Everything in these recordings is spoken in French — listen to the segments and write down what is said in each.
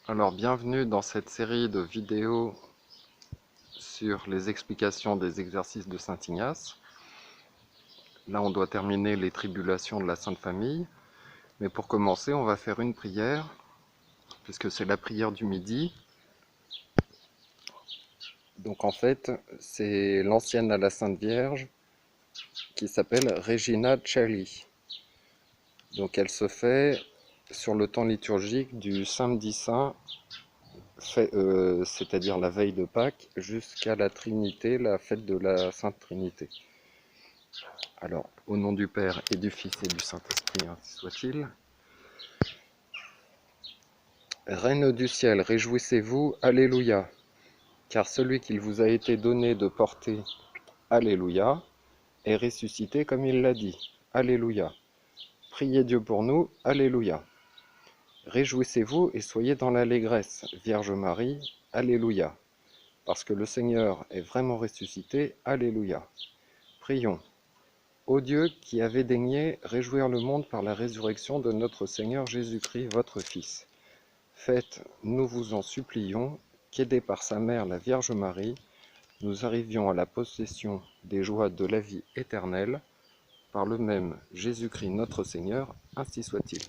Alors, bienvenue dans cette série de vidéos sur les explications des exercices de Saint Ignace. Là, on doit terminer les tribulations de la Sainte Famille. Mais pour commencer, on va faire une prière, puisque c'est la prière du midi. Donc en fait, c'est l'ancienne à la Sainte Vierge qui s'appelle Regina Caeli. Donc elle se fait sur le temps liturgique du samedi saint, c'est-à-dire la veille de Pâques, jusqu'à la Trinité, la fête de la Sainte Trinité. Alors, au nom du Père et du Fils et du Saint-Esprit, ainsi soit-il. Reine du ciel, réjouissez-vous, Alléluia, car celui qu'il vous a été donné de porter, Alléluia, est ressuscité comme il l'a dit, Alléluia. Priez Dieu pour nous, Alléluia. Réjouissez-vous et soyez dans l'allégresse, Vierge Marie, Alléluia, parce que le Seigneur est vraiment ressuscité, Alléluia. Prions. Ô Dieu qui avez daigné réjouir le monde par la résurrection de notre Seigneur Jésus-Christ, votre Fils, faites, nous vous en supplions, qu'aidés par sa mère la Vierge Marie, nous arrivions à la possession des joies de la vie éternelle, par le même Jésus-Christ notre Seigneur, ainsi soit-il.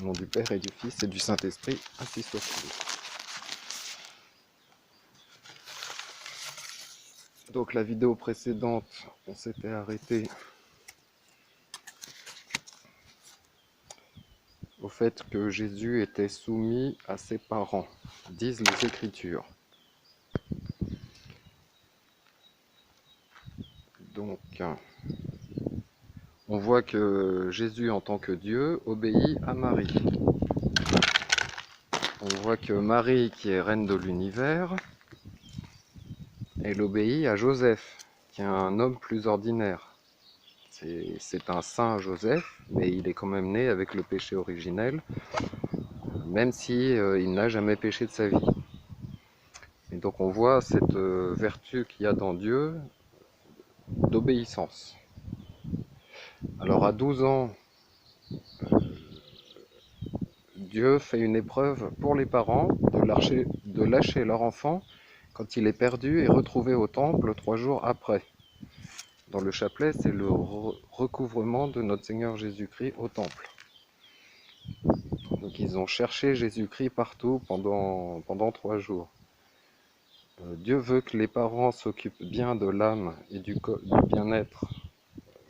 Au nom du Père et du Fils et du Saint-Esprit, ainsi soit-il. Donc la vidéo précédente, on s'était arrêté au fait que Jésus était soumis à ses parents, disent les Écritures. Donc, on voit que Jésus, en tant que Dieu, obéit à Marie. On voit que Marie, qui est reine de l'univers, elle obéit à Joseph, qui est un homme plus ordinaire. C'est un saint Joseph, mais il est quand même né avec le péché originel, même si il n'a jamais péché de sa vie. Et donc on voit cette vertu qu'il y a dans Dieu d'obéissance. Alors à 12 ans, Dieu fait une épreuve pour les parents de lâcher leur enfant quand il est perdu et retrouvé au temple 3 jours après. Dans le chapelet, c'est le recouvrement de notre Seigneur Jésus-Christ au temple. Donc ils ont cherché Jésus-Christ partout pendant 3 jours. Dieu veut que les parents s'occupent bien de l'âme et du bien-être,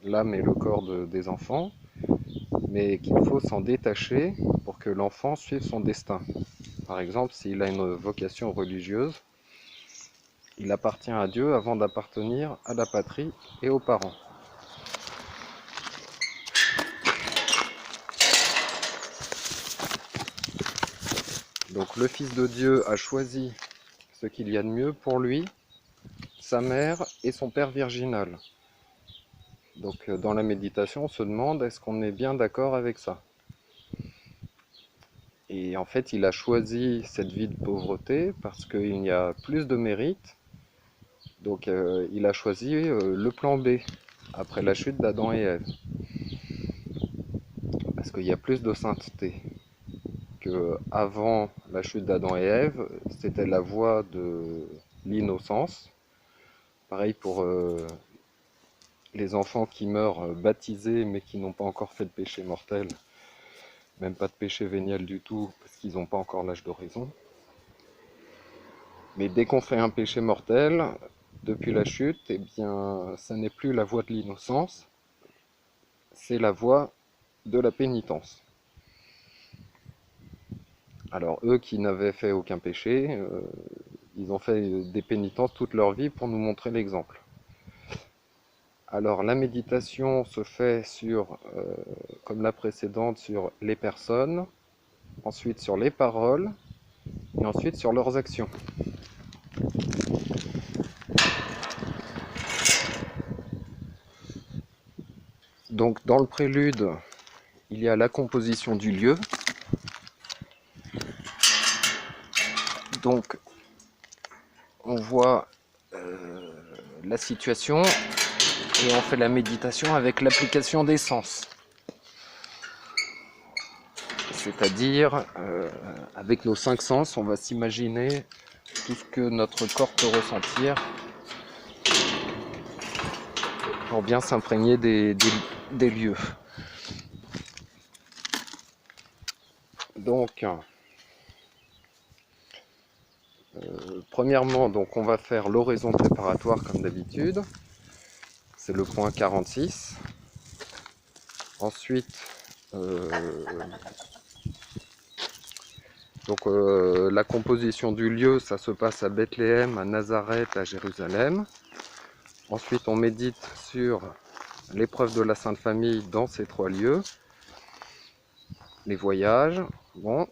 l'âme et le corps des enfants, mais qu'il faut s'en détacher pour que l'enfant suive son destin. Par exemple, s'il a une vocation religieuse, il appartient à Dieu avant d'appartenir à la patrie et aux parents. Donc le Fils de Dieu a choisi ce qu'il y a de mieux pour lui, sa mère et son père virginal. Donc dans la méditation, on se demande est-ce qu'on est bien d'accord avec ça? Et en fait, il a choisi cette vie de pauvreté parce qu'il y a plus de mérite. Donc il a choisi le plan B, après la chute d'Adam et Ève. Parce qu'il y a plus de sainteté que avant la chute d'Adam et Ève, c'était la voie de l'innocence. Pareil pour les enfants qui meurent baptisés mais qui n'ont pas encore fait de péché mortel, même pas de péché véniel du tout, parce qu'ils n'ont pas encore l'âge de raison. Mais dès qu'on fait un péché mortel, depuis la chute, eh bien, ça n'est plus la voie de l'innocence, c'est la voie de la pénitence. Alors eux qui n'avaient fait aucun péché, ils ont fait des pénitences toute leur vie pour nous montrer l'exemple. Alors la méditation se fait sur, comme la précédente, sur les personnes, ensuite sur les paroles, et ensuite sur leurs actions. Donc dans le prélude, il y a la composition du lieu. Donc on voit la situation et on fait la méditation avec l'application des sens. C'est-à-dire, avec nos 5 sens, on va s'imaginer tout ce que notre corps peut ressentir pour bien s'imprégner des lieux. Donc, premièrement, donc on va faire l'oraison préparatoire comme d'habitude. C'est le point 46. Ensuite, la composition du lieu, ça se passe à Bethléem, à Nazareth, à Jérusalem. Ensuite, on médite sur l'épreuve de la Sainte Famille dans ces 3 lieux. Les voyages. Bon,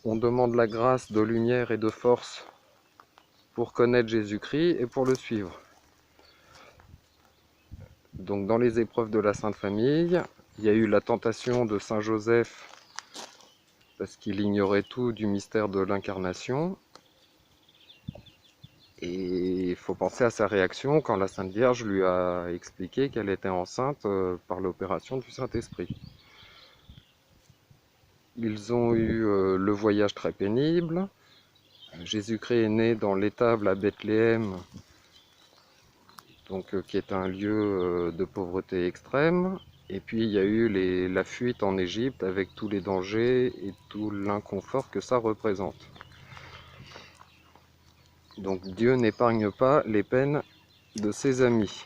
on demande la grâce de lumière et de force pour connaître Jésus-Christ et pour le suivre. Donc dans les épreuves de la Sainte Famille, il y a eu la tentation de Saint Joseph parce qu'il ignorait tout du mystère de l'incarnation. Et il faut penser à sa réaction quand la Sainte Vierge lui a expliqué qu'elle était enceinte par l'opération du Saint-Esprit. Ils ont eu le voyage très pénible. Jésus-Christ est né dans l'étable à Bethléem, donc, qui est un lieu de pauvreté extrême. Et puis il y a eu la fuite en Égypte avec tous les dangers et tout l'inconfort que ça représente. Donc Dieu n'épargne pas les peines de ses amis.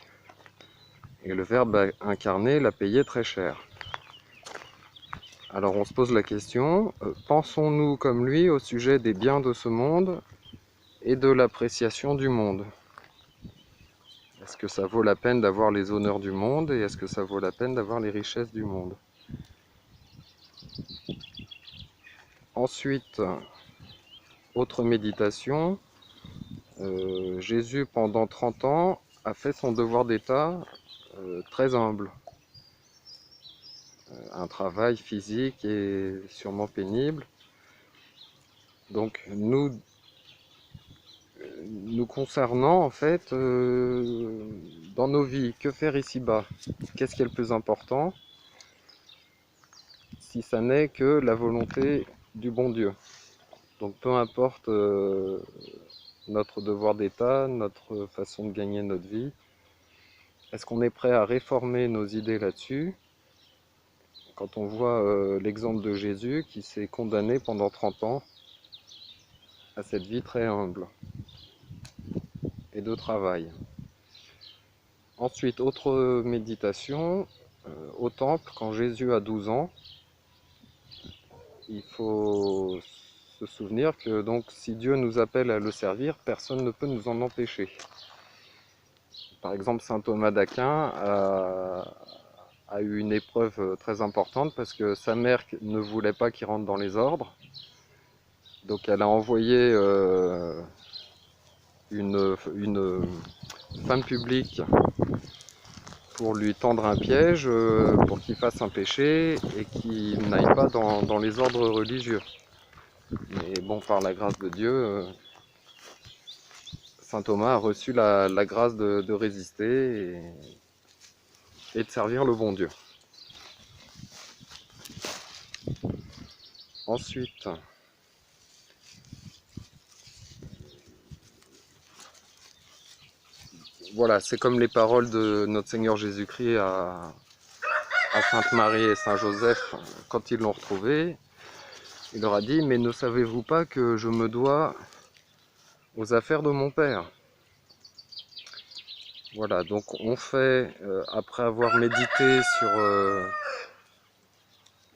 Et le Verbe incarné l'a payé très cher. Alors on se pose la question, pensons-nous comme lui au sujet des biens de ce monde et de l'appréciation du monde? Est-ce que ça vaut la peine d'avoir les honneurs du monde et est-ce que ça vaut la peine d'avoir les richesses du monde? Ensuite, autre méditation, Jésus pendant 30 ans a fait son devoir d'État très humble. Un travail physique et sûrement pénible. Donc nous concernant en fait dans nos vies, que faire ici-bas? Qu'est-ce qui est le plus important si ça n'est que la volonté du bon Dieu? Donc peu importe notre devoir d'État, notre façon de gagner notre vie, est-ce qu'on est prêt à réformer nos idées là-dessus? Quand on voit l'exemple de Jésus qui s'est condamné pendant 30 ans à cette vie très humble et de travail. Ensuite, autre méditation, au temple, quand Jésus a 12 ans, il faut se souvenir que donc, si Dieu nous appelle à le servir, personne ne peut nous en empêcher. Par exemple, saint Thomas d'Aquin a eu une épreuve très importante parce que sa mère ne voulait pas qu'il rentre dans les ordres. Donc elle a envoyé une femme publique pour lui tendre un piège, pour qu'il fasse un péché et qu'il n'aille pas dans les ordres religieux. Mais bon, par la grâce de Dieu, saint Thomas a reçu la grâce de résister et de servir le bon Dieu. Ensuite, voilà, c'est comme les paroles de notre Seigneur Jésus-Christ à Sainte Marie et Saint Joseph quand ils l'ont retrouvé. Il leur a dit, mais ne savez-vous pas que je me dois aux affaires de mon Père? Voilà, donc on fait, après avoir médité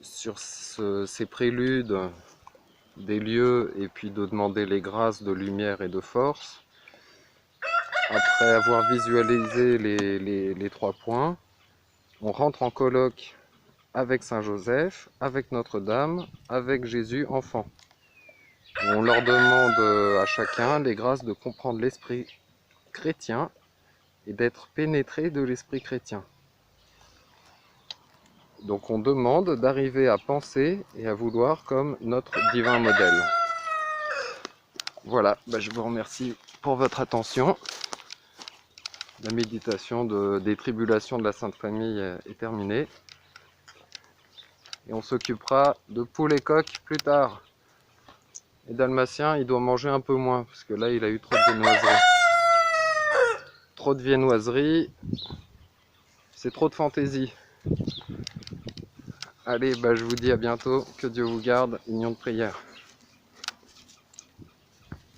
sur ces préludes des lieux et puis de demander les grâces de lumière et de force, après avoir visualisé les 3 points, on rentre en colloque avec Saint Joseph, avec Notre-Dame, avec Jésus enfant. Et on leur demande à chacun les grâces de comprendre l'esprit chrétien et d'être pénétré de l'esprit chrétien. Donc on demande d'arriver à penser et à vouloir comme notre divin modèle. Voilà, je vous remercie pour votre attention. La méditation des tribulations de la Sainte Famille est terminée. Et on s'occupera de poules et coqs plus tard. Et Dalmatien, il doit manger un peu moins, parce que là, il a eu trop de viennoiseries. Trop de viennoiseries, c'est trop de fantaisie. Allez, bah, je vous dis à bientôt, que Dieu vous garde, union de prière.